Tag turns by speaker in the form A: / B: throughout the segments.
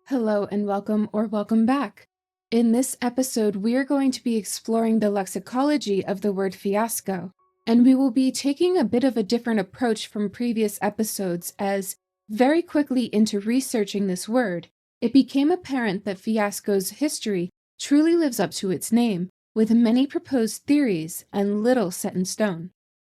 A: Hello and welcome back. In this episode, we are going to be exploring the lexicology of the word fiasco, and we will be taking a bit of a different approach from previous episodes as, very quickly into researching this word, it became apparent that fiasco's history truly lives up to its name, with many proposed theories and little set in stone.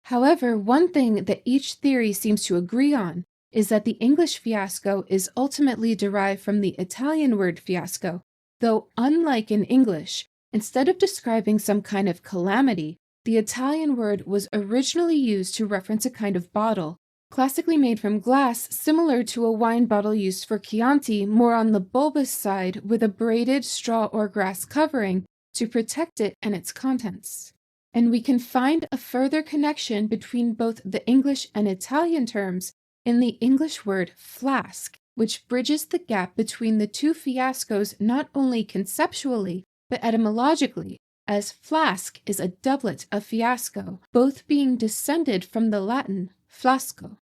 A: However, one thing that each theory seems to agree on is that the English fiasco is ultimately derived from the Italian word fiasco, though unlike in English, instead of describing some kind of calamity, the Italian word was originally used to reference a kind of bottle, classically made from glass, similar to a wine bottle used for Chianti, more on the bulbous side with a braided straw or grass covering to protect it and its contents. And we can find a further connection between both the English and Italian terms in the English word flask, which bridges the gap between the two fiascos not only conceptually, but etymologically, as flask is a doublet of fiasco, both being descended from the Latin flasco.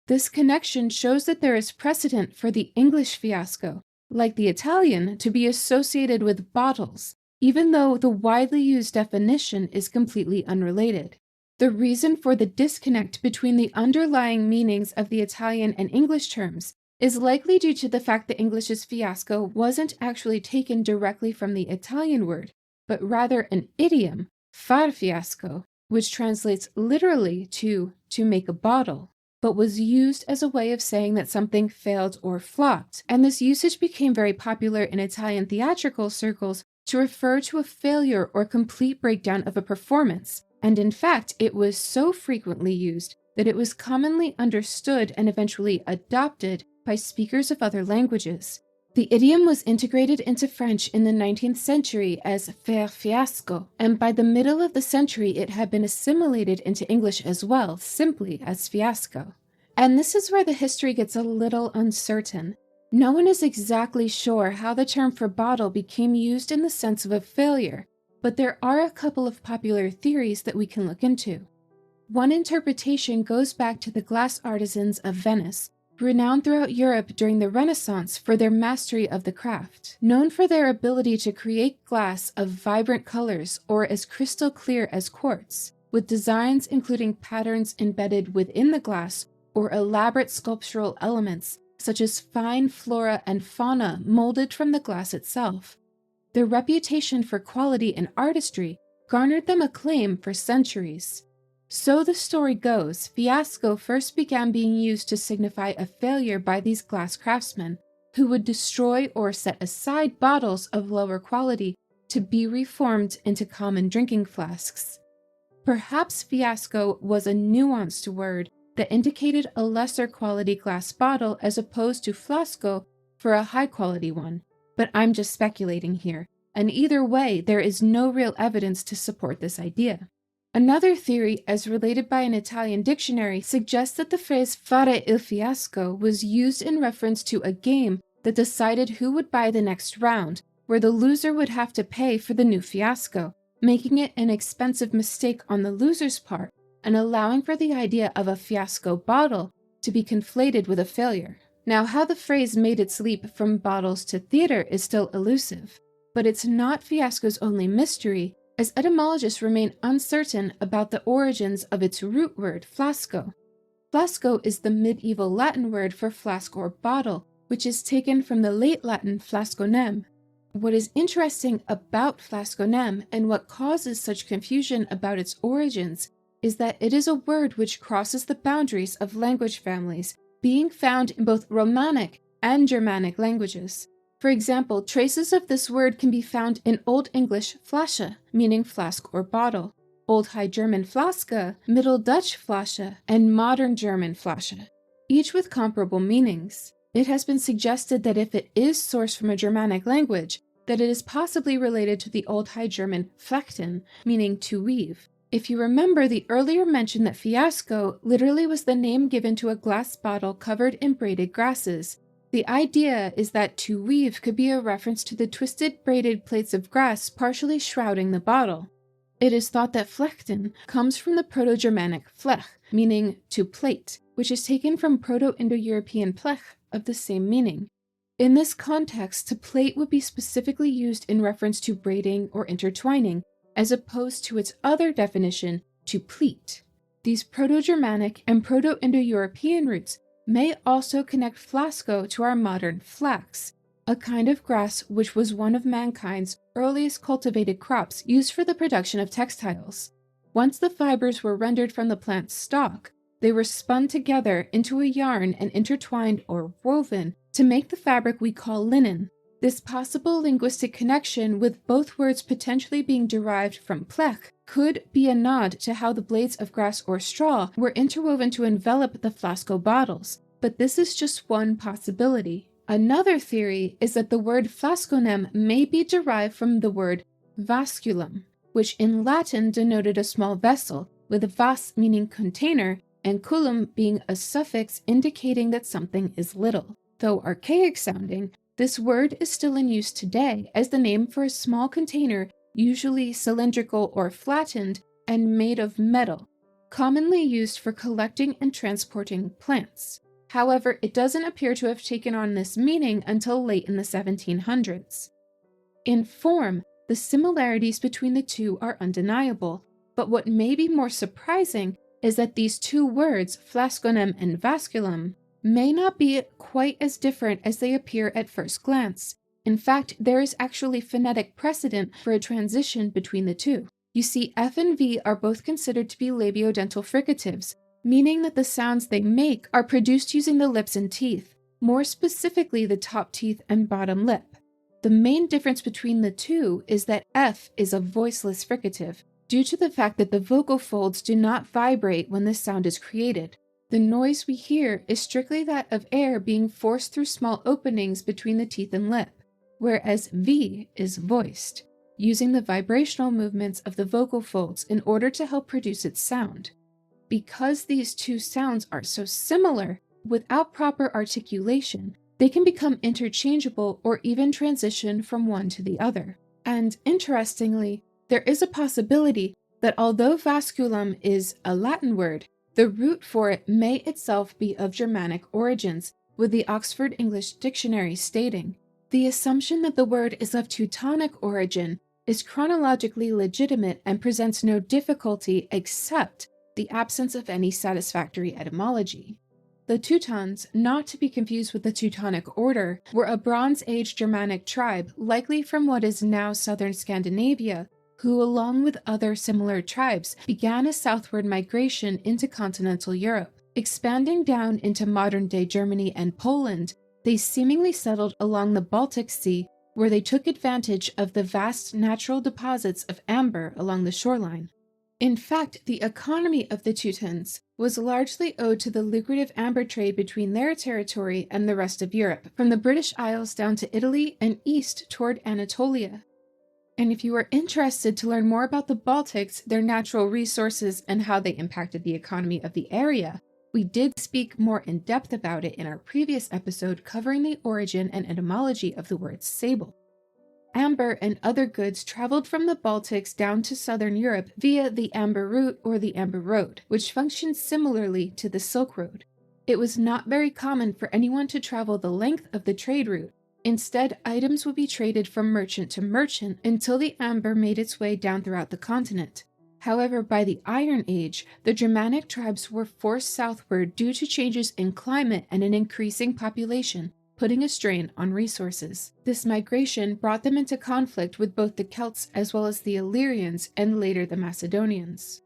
A: This connection shows that there is precedent for the English fiasco, like the Italian, to be associated with bottles, even though the widely used definition is completely unrelated. The reason for the disconnect between the underlying meanings of the Italian and English terms is likely due to the fact that English's fiasco wasn't actually taken directly from the Italian word, but rather an idiom, far fiasco, which translates literally to make a bottle, but was used as a way of saying that something failed or flopped, and this usage became very popular in Italian theatrical circles to refer to a failure or complete breakdown of a performance. And in fact, it was so frequently used that it was commonly understood and eventually adopted by speakers of other languages. The idiom was integrated into French in the 19th century as faire fiasco, and by the middle of the century it had been assimilated into English as well, simply as fiasco. And this is where the history gets a little uncertain. No one is exactly sure how the term for bottle became used in the sense of a failure, but there are a couple of popular theories that we can look into. One interpretation goes back to the glass artisans of Venice, renowned throughout Europe during the Renaissance for their mastery of the craft, known for their ability to create glass of vibrant colors or as crystal clear as quartz, with designs including patterns embedded within the glass or elaborate sculptural elements such as fine flora and fauna molded from the glass itself. Their reputation for quality and artistry garnered them acclaim for centuries. So the story goes, fiasco first began being used to signify a failure by these glass craftsmen, who would destroy or set aside bottles of lower quality to be reformed into common drinking flasks. Perhaps fiasco was a nuanced word that indicated a lesser quality glass bottle as opposed to flasco for a high quality one. But I'm just speculating here, and either way, there is no real evidence to support this idea. Another theory, as related by an Italian dictionary, suggests that the phrase fare il fiasco was used in reference to a game that decided who would buy the next round, where the loser would have to pay for the new fiasco, making it an expensive mistake on the loser's part, and allowing for the idea of a fiasco bottle to be conflated with a failure. Now, how the phrase made its leap from bottles to theater is still elusive, but it's not fiasco's only mystery, as etymologists remain uncertain about the origins of its root word, flasco. Flasco is the medieval Latin word for flask or bottle, which is taken from the late Latin flasconem. What is interesting about flasconem and what causes such confusion about its origins is that it is a word which crosses the boundaries of language families, being found in both Romanic and Germanic languages. For example, traces of this word can be found in Old English flasche, meaning flask or bottle, Old High German flaske, Middle Dutch flasche, and Modern German flasche, each with comparable meanings. It has been suggested that if it is sourced from a Germanic language, that it is possibly related to the Old High German flechten, meaning to weave. If you remember the earlier mention that fiasco literally was the name given to a glass bottle covered in braided grasses, the idea is that to weave could be a reference to the twisted braided plates of grass partially shrouding the bottle. It is thought that flechten comes from the Proto-Germanic flech, meaning to plait, which is taken from Proto-Indo-European plech of the same meaning. In this context, to plait would be specifically used in reference to braiding or intertwining, as opposed to its other definition, to pleat. These Proto-Germanic and Proto-Indo-European roots may also connect flasco to our modern flax, a kind of grass which was one of mankind's earliest cultivated crops used for the production of textiles. Once the fibers were rendered from the plant's stalk, they were spun together into a yarn and intertwined or woven to make the fabric we call linen. This possible linguistic connection, with both words potentially being derived from plech, could be a nod to how the blades of grass or straw were interwoven to envelop the flasco bottles, but this is just one possibility. Another theory is that the word flasconem may be derived from the word vasculum, which in Latin denoted a small vessel, with vas meaning container and culum being a suffix indicating that something is little. Though archaic sounding, this word is still in use today as the name for a small container, usually cylindrical or flattened and made of metal, commonly used for collecting and transporting plants. However, it doesn't appear to have taken on this meaning until late in the 1700s. In form, the similarities between the two are undeniable, but what may be more surprising is that these two words, flasconem and vasculum, may not be quite as different as they appear at first glance. In fact, there is actually phonetic precedent for a transition between the two. You see, F and V are both considered to be labiodental fricatives, meaning that the sounds they make are produced using the lips and teeth, more specifically the top teeth and bottom lip. The main difference between the two is that F is a voiceless fricative, due to the fact that the vocal folds do not vibrate when the sound is created. The noise we hear is strictly that of air being forced through small openings between the teeth and lip, whereas V is voiced, using the vibrational movements of the vocal folds in order to help produce its sound. Because these two sounds are so similar, without proper articulation, they can become interchangeable or even transition from one to the other. And interestingly, there is a possibility that although vasculum is a Latin word, the root for it may itself be of Germanic origins, with the Oxford English Dictionary stating, "The assumption that the word is of Teutonic origin is chronologically legitimate and presents no difficulty except the absence of any satisfactory etymology." The Teutons, not to be confused with the Teutonic Order, were a Bronze Age Germanic tribe, likely from what is now southern Scandinavia, who, along with other similar tribes, began a southward migration into continental Europe. Expanding down into modern-day Germany and Poland, they seemingly settled along the Baltic Sea, where they took advantage of the vast natural deposits of amber along the shoreline. In fact, the economy of the Teutons was largely owed to the lucrative amber trade between their territory and the rest of Europe, from the British Isles down to Italy and east toward Anatolia. And if you are interested to learn more about the Baltics, their natural resources, and how they impacted the economy of the area, we did speak more in depth about it in our previous episode covering the origin and etymology of the word sable. Amber and other goods traveled from the Baltics down to southern Europe via the Amber Route or the Amber Road, which functioned similarly to the Silk Road. It was not very common for anyone to travel the length of the trade route. Instead, items would be traded from merchant to merchant until the amber made its way down throughout the continent. However, by the Iron Age, the Germanic tribes were forced southward due to changes in climate and an increasing population, putting a strain on resources. This migration brought them into conflict with both the Celts as well as the Illyrians and later the Macedonians.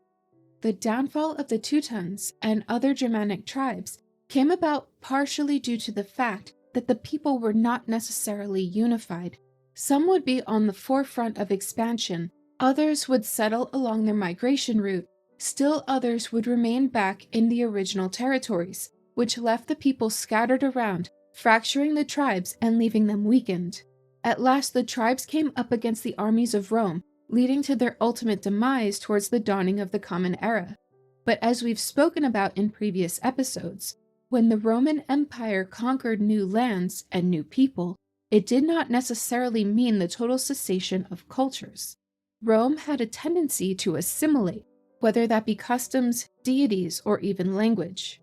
A: The downfall of the Teutons and other Germanic tribes came about partially due to the fact that the people were not necessarily unified. Some would be on the forefront of expansion, others would settle along their migration route, still others would remain back in the original territories, which left the people scattered around, fracturing the tribes and leaving them weakened. At last, the tribes came up against the armies of Rome, leading to their ultimate demise towards the dawning of the Common Era. But as we've spoken about in previous episodes, when the Roman Empire conquered new lands and new people, it did not necessarily mean the total cessation of cultures. Rome had a tendency to assimilate, whether that be customs, deities, or even language.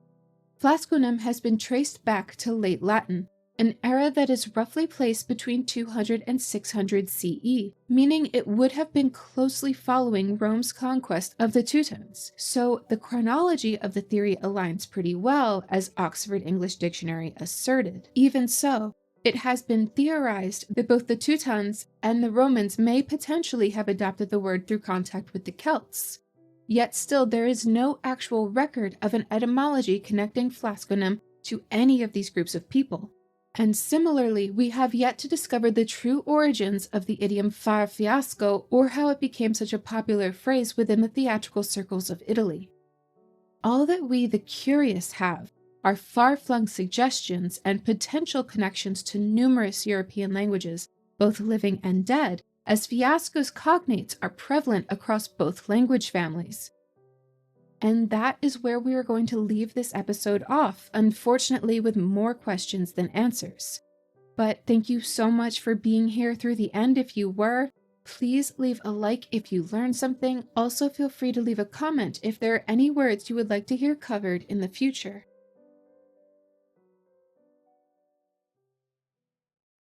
A: Flasconum has been traced back to late Latin, an era that is roughly placed between 200 and 600 CE, meaning it would have been closely following Rome's conquest of the Teutons. So the chronology of the theory aligns pretty well, as Oxford English Dictionary asserted. Even so, it has been theorized that both the Teutons and the Romans may potentially have adopted the word through contact with the Celts. Yet still, there is no actual record of an etymology connecting Flasconum to any of these groups of people. And similarly, we have yet to discover the true origins of the idiom far fiasco, or how it became such a popular phrase within the theatrical circles of Italy. All that we, the curious, have are far-flung suggestions and potential connections to numerous European languages, both living and dead, as fiasco's cognates are prevalent across both language families. And that is where we are going to leave this episode off, unfortunately with more questions than answers. But thank you so much for being here through the end if you were. Please leave a like if you learned something. Also feel free to leave a comment if there are any words you would like to hear covered in the future.